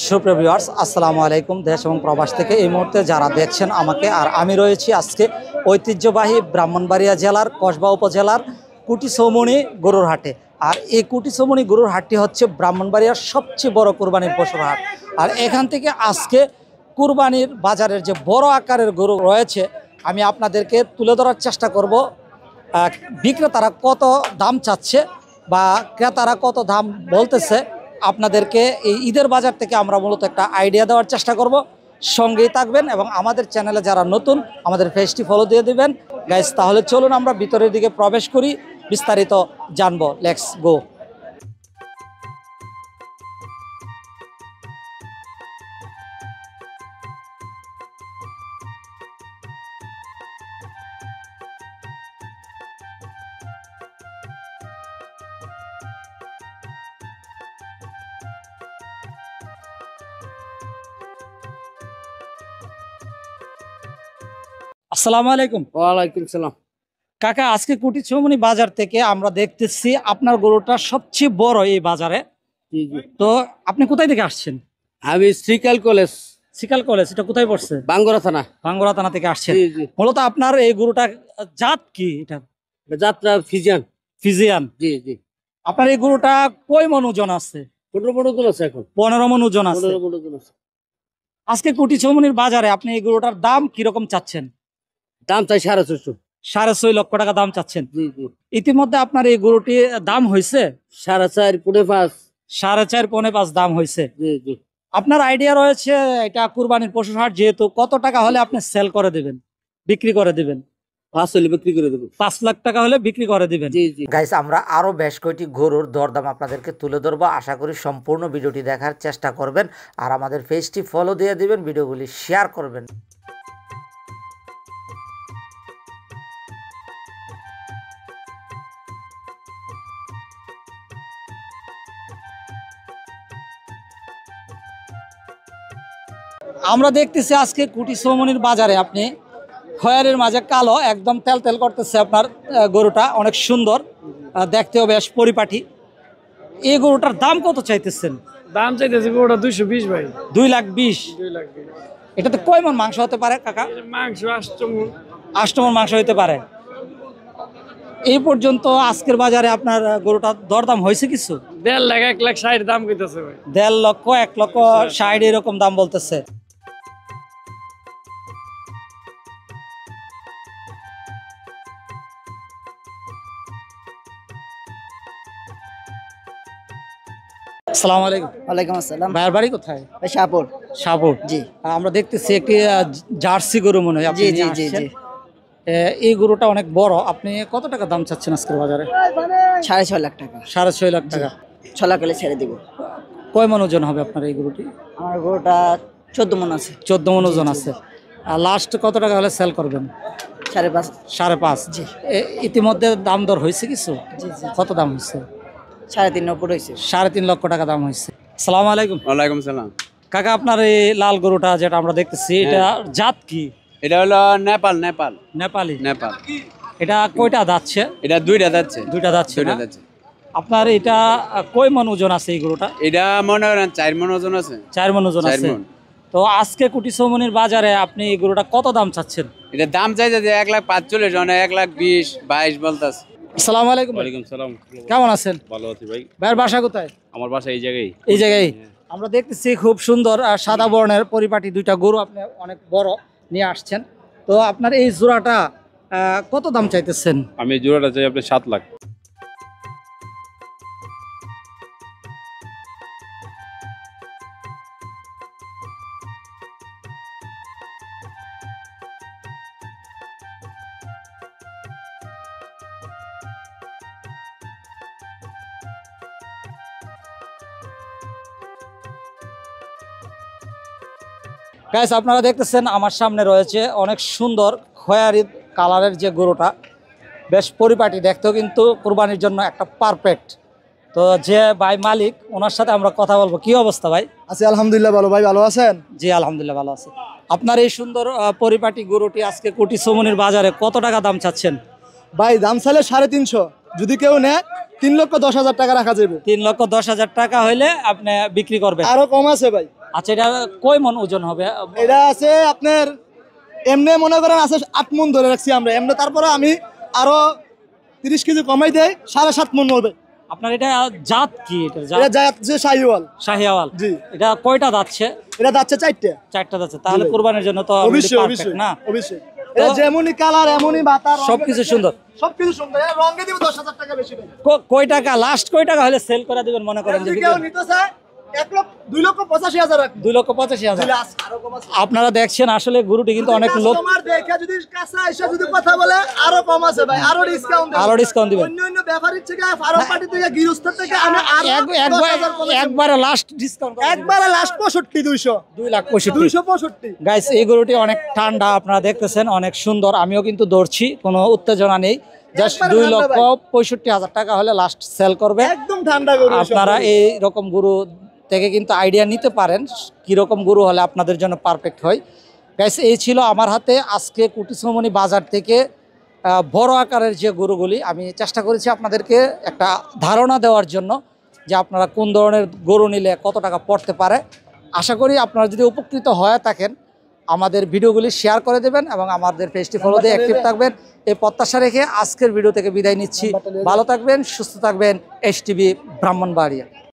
সুপ্রিয় ভিউয়ার্স, আসসালামু আলাইকুম। দেশ এবং প্রবাস থেকে এই মুহূর্তে যারা দেখছেন আমাকে, আর আমি রয়েছি আজকে ঐতিহ্যবাহী ব্রাহ্মণবাড়িয়া জেলার কসবা উপজেলার কুটি চৌমুহনী গরুর হাটে। আর এই কুটি চৌমুহনী গরুর হাটটি হচ্ছে ব্রাহ্মণবাড়িয়ার সবচেয়ে বড় কুরবানির পশুর হাট। আর এখান থেকে আজকে কুরবানির বাজারের যে বড় আকারের গরু রয়েছে আমি আপনাদেরকে তুলে ধরার চেষ্টা করব। বিক্রেতারা কত দাম চাচ্ছে বা ক্রেতারা কত দাম বলতেছে আপনাদেরকে এই ঈদের বাজার থেকে আমরা মূলত একটা আইডিয়া দেওয়ার চেষ্টা করব। সঙ্গেই থাকবেন এবং আমাদের চ্যানেলে যারা নতুন আমাদের পেজটি ফলো দিয়ে দিবেন গাইস। তাহলে চলুন আমরা ভিতরের দিকে প্রবেশ করি, বিস্তারিত জানবো। Let's go. আসসালামু আলাইকুম। ওয়ালাইকুম সালাম। কাকা, আজকে কুটি চৌমুহনী বাজার থেকে আমরা দেখতেছি আপনার গরুটা সবচেয়ে বড় এই বাজারে। জি জি। তো আপনি কোথায় থেকে আসছেন? আমি শ্রীকাল কলেজ, সিকাল কলেজ, এটা কোথায় পড়ছে? বাঙ্গুরা থানা। ভাঙ্গুরা থানা থেকে আসছেন। জি জি। মূলত আপনার এই গরুটা জাত কি? এটা যাত্রা ফিজিয়ান। ফিজিয়ান। জি জি। আপনার এই গরুটা কয় মণ ওজন আছে? 15 জন আছে এখন। 15 মণ ওজন আছে। 15 জন আছে। আজকে কুটি চৌমুহনীর বাজারে আপনি এই গরুটার দাম কিরকম চাচ্ছেন? দাম চাই 450। 6.5 লক্ষ টাকা দাম চাচ্ছেন। জি জি। ইতিমধ্যে আপনার এই গরুটি দাম হয়েছে 4.5 পৌনে 5। 4.5 পৌনে 5 দাম হয়েছে। জি জি। আপনার আইডিয়া রয়েছে এটা কুরবানির পশুর হাট, যেহেতু কত টাকা হলে আপনি সেল করে দিবেন, বিক্রি করে দিবেন? 5 হলে বিক্রি করে দেবো। 5 লাখ টাকা হলে বিক্রি করে দিবেন। জি জি। গাইস, আমরা আরো বেশ কয়েকটি গরুর দরদাম আপনাদেরকে তুলে ধরবো। আশা করি সম্পূর্ণ ভিডিওটি দেখার চেষ্টা করবেন আর আমাদের পেজটি ফলো দিয়ে দিবেন, ভিডিওগুলি শেয়ার করবেন। আমরা দেখতেছি আজকে কুটি চৌমুহনীর বাজারে আপনি খয়েরের মাঝে কালো একদম তেল তেল করতেছে আপনার গরুটা, অনেক সুন্দর, দেখতেও বেশ পরিপাটি। এই গরুটার দাম কত চাইতেছেন? দাম চাইতেছে ওটা 220 ভাই। 2,20,000। 2,20,000। এটাতে কয় মণ মাংস হতে পারে কাকা? মাংস 8 মণ। 8 মণ মাংস হতে পারে। এই পর্যন্ত আজকের বাজারে আপনার গরুটা দরদাম হয়েছে কিছু? 1.5 লাখ 1,60,000 দাম কইতাছে ভাই। 1.5 লক্ষ 1,60,000 এরকম দাম বলতেছে। আসসালামু আলাইকুম। ওয়ালাইকুম আসসালাম। ভাইয়ের বাড়ি কোথায়? শাহপুর। শাহপুর। জি। আমরা দেখতেছি একটি জার্সি গরু মনে হয় আপনি জি জি নিয়ে জি আসছেন। জি। এই গরুটা অনেক বড়। আপনি কত টাকা দাম চাচ্ছেন আজকের বাজারে? 6.5 লাখ টাকা। 6.5 লাখ টাকা। 6 লাখ হলে ছেড়ে দিব। কয় মণ ওজন হবে আপনার এই গরুটি? আমার গরুটা 14 মণ আছে। 14 মণ ওজন আছে। আর লাস্ট কত টাকা হলে সেল করবেন? 5.5। 5.5। জি। ইতিমধ্যে দাম দর হয়েছে কিছু? জি জি। কত দাম হয়েছে? 3.5 উপর হয়েছে। 3.5 লক্ষ টাকা দাম হয়েছে। আসসালামু আলাইকুম। ওয়ালাইকুম সালাম। কাকা, আপনার এই লাল গরুটা যেটা আমরা দেখতেছি এটা জাত কি? এটা হলো নেপাল। নেপাল। নেপালি। নেপাল। এটা কয়টা যাচ্ছে? এটা 2টা যাচ্ছে। 2টা যাচ্ছে। 2টা না? যাচ্ছে। আপনার এটা কয় মণ ওজন আছে এই গরুটা? এটা মনে করেন 4 মণ ওজন আছে। 4 মণ ওজন 4 আছে। মণ। তো আজকে কুটি চৌমুহনীর বাজারে আপনি এই গরুটা কত দাম চাচ্ছেন? এটা দাম চাইছে যে 1,45,000, 1,20,000, 22 বলতাছে। আসসালামু আলাইকুম। ওয়ালাইকুম সালাম। কেমন আছেন? ভালো আছি ভাই। ভাইয়ের বাসা কোথায়? আমার বাসা এই জায়গায়। এই জায়গায়। আমরা দেখতেছি খুব সুন্দর সাদা বর্ণের পরিপাটি 2টা গরু আপনি অনেক বড় নিয়ে আসছেন। তো আপনার এই জোড়াটা কত দাম চাইতেছেন? আমি জোড়াটা চাই আপনার 7 লাখ। গাইস, আপনারা দেখতেছেন আমার সামনে রয়েছে অনেক সুন্দর খয়েরি কালারের যে গরুটা, বেশ পরিপাটি, দেখতেও কিন্তু কুরবানির জন্য একটা পারফেক্ট। তো যে ভাই মালিক, ওনার সাথে আমরা কথা বলবো। কি অবস্থা ভাই? আছি আলহামদুলিল্লাহ ভালো। ভাই ভালো আছেন? জি আলহামদুলিল্লাহ ভালো আছে। আপনার এই সুন্দর পরিপাটি গরুটি আজকে কুটি চৌমুহনীর বাজারে কত টাকা দাম চাচ্ছেন? ভাই দাম চাইলে 350, যদি কেউ নেয় 3,10,000 টাকা রাখা যাবে। 3,10,000 টাকা হইলে আপনি বিক্রি করবেন? আরো কম আছে ভাই। আচ্ছা, এটা কয় মন ওজন হবে? এটা আছে আপনার এমনি মনে করেন আছে 8 মন ধরে রাখছি আমরা এমনি, তারপরে আমি আরো 30 কেজি কমাই দেই 7.5 মন হবে। আপনার এটা জাত কি? এটা এটা জাত যে শাহিওয়াল। শাহিওয়াল। জি। এটা কয়টা যাচ্ছে? এটা যাচ্ছে 4টা। 4টা যাচ্ছে, তাহলে জি। কুরবানির জন্য তো অবশ্যই perfect অবশ্যই না? অবশ্যই। এটা যেমনই কালার এমনই বাতা সবকিছু সুন্দর। সবকিছু সুন্দর। এটা রঙে দিব 10,000 টাকা বেশি দেব। কয় টাকা লাস্ট, কয় টাকা হলে সেল করে দিবেন মনে করেন? যদি কেউ নিতে চায় 2,85,000 রাখবো। 2,85,000। দিলে আরো কম আছে। আপনারা দেখছেন আসলে গরুটি কিন্তু অনেক লোক কাস্টমার দেখে যদি কাছে এসে যদি কথা বলে আরো কম আছে ভাই, আরো ডিসকাউন্ট দেব। আরো ডিসকাউন্ট দিবেন। অন্য ব্যাপারীর থেকে ফার্ম পার্টি থেকে গৃহস্থ থেকে আমি আরো 10,000 কমে দেব। একবারে লাস্ট ডিসকাউন্ট একবারে লাস্ট 65,200 2,65,000। 265। গাইস, এই গরুটি অনেক ঠান্ডা, আপনারা দেখতেছেন অনেক সুন্দর। আমিও কিন্তু দৌড়ছি, কোনো উত্তেজনা নেই। জাস্ট একবারে ঠান্ডা 2,65,000 টাকা হলে লাস্ট সেল করবে। একদম ঠান্ডা গরু। আপনারা এই রকম গরু থেকে কিন্তু আইডিয়া নিতে পারেন কিরকম গরু হলে আপনাদের জন্য পারফেক্ট হয়। গাইস, এই ছিল আমার হাতে আজকে কুটিসমণি বাজার থেকে বড় আকারের যে গরুগুলি। আমি চেষ্টা করেছি আপনাদেরকে একটা ধারণা দেওয়ার জন্য যে আপনারা কোন ধরনের গরু নিলে কত টাকা পড়তে পারে। আশা করি আপনারা যদি উপকৃত হয়ে থাকেন আমাদের ভিডিওগুলি শেয়ার করে দেবেন এবং আমাদের পেজটি ফলো দিয়ে অ্যাক্টিভ থাকবেন, এই প্রত্যাশা রেখে আজকের ভিডিও থেকে বিদায় নিচ্ছি। ভালো থাকবেন, সুস্থ থাকবেন। STV ব্রাহ্মণবাড়িয়া।